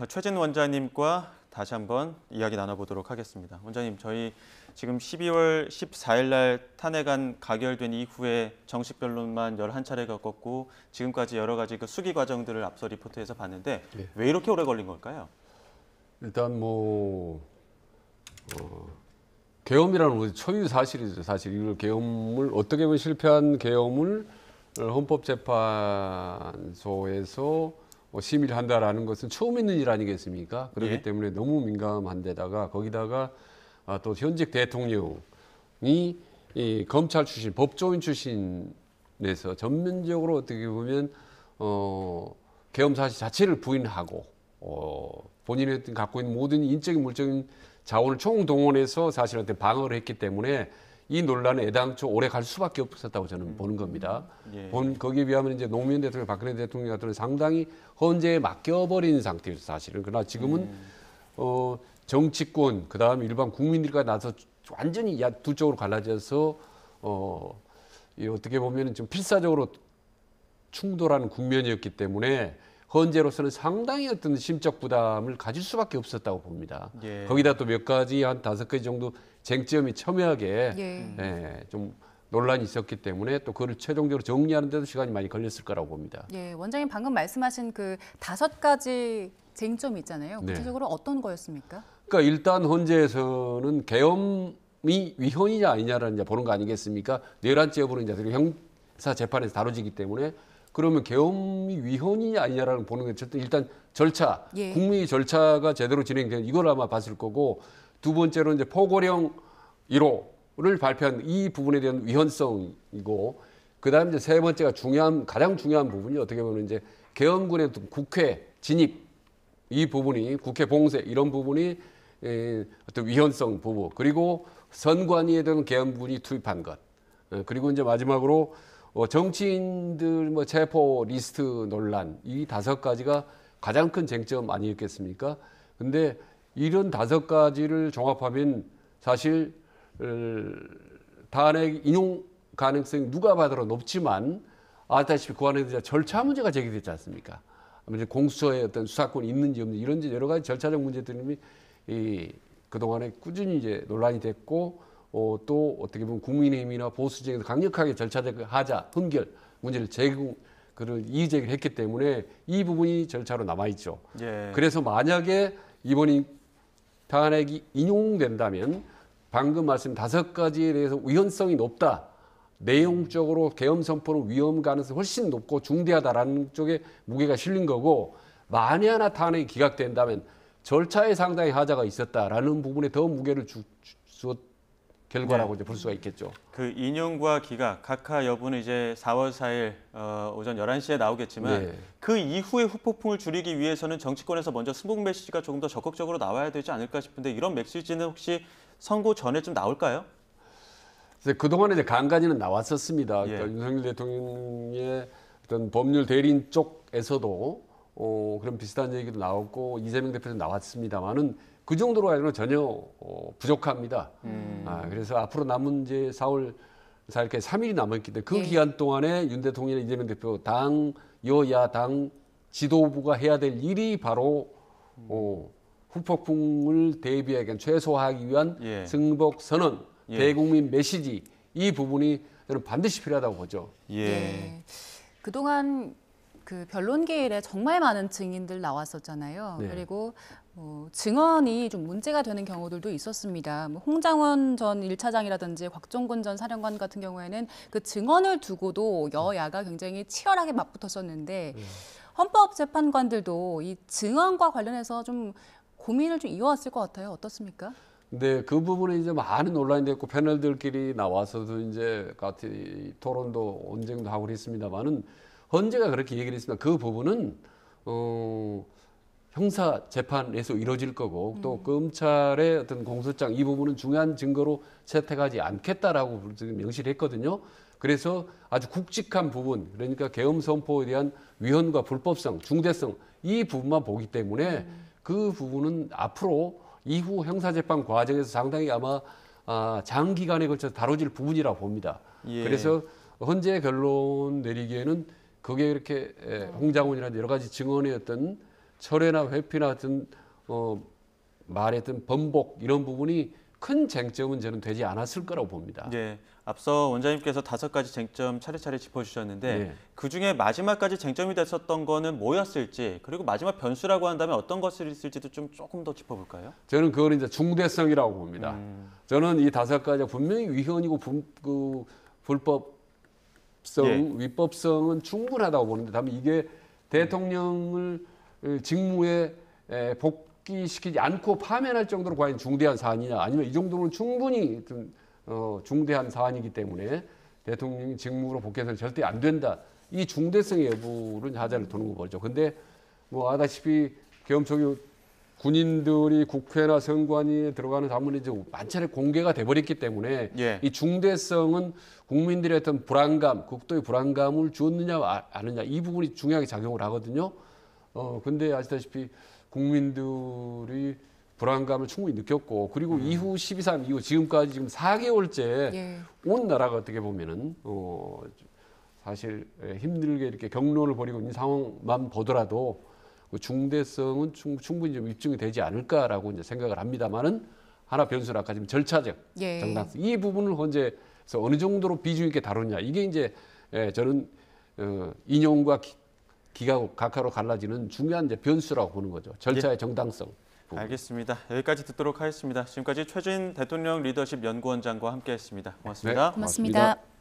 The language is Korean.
최진 원장님과 다시 한번 이야기 나눠보도록 하겠습니다. 원장님, 저희 지금 12월 14일 날 탄핵안 가결된 이후에 정식 변론만 11차례 겪었고 지금까지 여러 가지 그 수기 과정들을 앞서 리포트에서 봤는데 네. 왜 이렇게 오래 걸린 걸까요? 일단 계엄이라는 것이 초유 사실이죠. 사실 이걸 계엄을 어떻게 보면 실패한 계엄을 헌법재판소에서 심의를 한다라는 것은 처음 있는 일 아니겠습니까? 그렇기 예. 때문에 너무 민감한 데다가 거기다가 또 현직 대통령이 이 검찰 출신, 법조인 출신에서 전면적으로 어떻게 보면 계엄 사실 자체를 부인하고 본인이 갖고 있는 모든 인적인 물적인 자원을 총동원해서 사실한테 방어를 했기 때문에 이 논란은 애당초 오래 갈 수밖에 없었다고 저는 보는 겁니다. 예. 거기에 비하면 이제 노무현 대통령, 박근혜 대통령 같은 경우는 상당히 헌재에 맡겨버린 상태예요, 사실은. 그러나 지금은 정치권, 그 다음에 일반 국민들과 나서 완전히 두 쪽으로 갈라져서 이 어떻게 보면 좀 필사적으로 충돌하는 국면이었기 때문에 헌재로서는 상당히 어떤 심적 부담을 가질 수밖에 없었다고 봅니다. 예. 거기다 또 몇 가지 한 5가지 정도 쟁점이 첨예하게 좀 논란이 있었기 때문에 또 그걸 최종적으로 정리하는 데도 시간이 많이 걸렸을 거라고 봅니다. 예, 원장님 방금 말씀하신 그 5가지 쟁점이 있잖아요. 네. 구체적으로 어떤 거였습니까? 그러니까 일단 헌재에서는 계엄이 위헌이냐 아니냐라는 이제 보는 거 아니겠습니까? 11째 여부는 이제 형사 재판에서 다뤄지기 때문에 그러면 계엄이 위헌이냐 아니냐라는 보는 게 어쨌든 일단 절차, 예. 국민의 절차가 제대로 진행되는 이걸 아마 봤을 거고 두 번째로 이제 포고령 1호를 발표한 이 부분에 대한 위헌성이고 그다음에 이제 세 번째가 가장 중요한 부분이 어떻게 보면 이제 계엄군의 국회 진입 이 부분이 국회 봉쇄 이런 부분이 어떤 위헌성 부분 그리고 선관위에 대한 계엄군이 투입한 것 그리고 이제 마지막으로 정치인들 체포 리스트 논란 이 5가지가 가장 큰 쟁점 아니었겠습니까? 근데 이런 5가지를 종합하면 사실 탄핵 인용 가능성이 누가 봐도 높지만 아시다시피 그 안에 절차 문제가 제기됐지 않습니까? 이제 공수처에 어떤 수사권이 있는지 없는지 이런 여러 가지 절차적 문제들이 그동안에 꾸준히 이제 논란이 됐고 또 어떻게 보면 국민의힘이나 보수정에서 강력하게 절차적 하자, 흠결 문제를 그를 이의제기를 했기 때문에 이 부분이 절차로 남아있죠. 예. 그래서 만약에 이번이 탄핵이 인용된다면 방금 말씀 5가지에 대해서 위헌성이 높다. 내용적으로 계엄 선포는 위험 가능성이 훨씬 높고 중대하다라는 쪽에 무게가 실린 거고 만에 하나 탄핵이 기각된다면 절차에 상당히 하자가 있었다라는 부분에 더 무게를 주었 결과라고 이제 볼 수가 있겠죠. 그 인용과 기각, 각하 여부는 이제 4월 4일 오전 11시에 나오겠지만 네. 그 이후의 후폭풍을 줄이기 위해서는 정치권에서 먼저 승복 메시지가 조금 더 적극적으로 나와야 되지 않을까 싶은데 이런 메시지는 혹시 선고 전에 좀 나올까요? 그래서 그동안에 이제 간간히는 나왔었습니다. 예. 그러니까 윤석열 대통령의 어떤 법률 대리인 쪽에서도 그런 비슷한 얘기도 나왔고 이재명 대표도 나왔습니다만은 그 정도로 가지고는 전혀 부족합니다. 그래서 앞으로 남은 이제 4월 4일까지 3일이 남았기 때문에 그 예. 기간 동안에 윤 대통령이나 이재명 대표 당 여야 당 지도부가 해야 될 일이 바로 후폭풍을 대비하기 위한 최소화하기 위한 예. 승복 선언, 예. 대국민 메시지 이 부분이 저는 반드시 필요하다고 보죠. 예. 그동안 그 변론기일에 정말 많은 증인들 나왔었잖아요. 네. 그리고 증언이 좀 문제가 되는 경우들도 있었습니다. 홍장원 전 1차장이라든지 곽종근 전 사령관 같은 경우에는 그 증언을 두고도 여야가 굉장히 치열하게 맞붙었었는데 헌법재판관들도 이 증언과 관련해서 좀 고민을 좀 이어왔을 것 같아요. 어떻습니까? 근데 그 부분에 이제 많은 논란이 됐고 패널들끼리 나와서도 이제 같이 토론도 언쟁도 하고 그랬습니다만은 헌재가 그렇게 얘기를 했습니다. 그 부분은 형사 재판에서 이루어질 거고 또 검찰의 어떤 공소장 이 부분은 중요한 증거로 채택하지 않겠다라고 명시를 했거든요. 그래서 아주 굵직한 부분 그러니까 계엄 선포에 대한 위헌과 불법성, 중대성 이 부분만 보기 때문에 그 부분은 앞으로 이후 형사재판 과정에서 상당히 아마 장기간에 걸쳐서 다뤄질 부분이라고 봅니다. 예. 그래서 헌재 결론 내리기에는 그게 이렇게 홍장원이라든지 여러 가지 증언의 어떤 철회나 회피나 같은 말의 어떤 번복 이런 부분이 큰 쟁점은 저는 되지 않았을 거라고 봅니다. 예, 앞서 원장님께서 5가지 쟁점 차례차례 짚어주셨는데 네. 그중에 마지막까지 쟁점이 됐었던 거는 뭐였을지 그리고 마지막 변수라고 한다면 어떤 것이 있을지도 조금 더 짚어볼까요? 저는 그걸 이제 중대성이라고 봅니다. 저는 이 5가지가 분명히 위헌이고 불법성, 예. 위법성은 충분하다고 보는데 다만 이게 대통령을 직무에 복귀시키지 않고 파면할 정도로 과연 중대한 사안이냐 아니면 이 정도는 충분히 중대한 사안이기 때문에 대통령이 직무로 복귀해서는 절대 안 된다. 이 중대성의 여부는 하자를 두는 거 보죠. 근데 뭐 아다시피 계엄총회 군인들이 국회나 선관위에 들어가는 자문이 이제 만차례 공개가 돼버렸기 때문에 예. 이 중대성은 국민들의 어떤 불안감, 극도의 불안감을 주었느냐 아느냐 이 부분이 중요하게 작용을 하거든요. 근데 아시다시피 국민들이 불안감을 충분히 느꼈고 그리고 이후 12.3 이후 지금까지 지금 4개월째 예. 온 나라가 어떻게 보면은 사실 힘들게 이렇게 경론을 벌이고 있는 상황만 보더라도 그 중대성은 충분히 좀 입증이 되지 않을까라고 이제 생각을 합니다만은 하나 변수는 아까 지금 절차적 예. 정당성 이 부분을 현재서 어느 정도로 비중 있게 다루냐 이게 이제 저는 인용과 각하로 갈라지는 중요한 이제 변수라고 보는 거죠. 절차의 정당성. 부분. 알겠습니다. 여기까지 듣도록 하겠습니다. 지금까지 최진 대통령 리더십 연구원장과 함께했습니다. 고맙습니다. 네, 고맙습니다.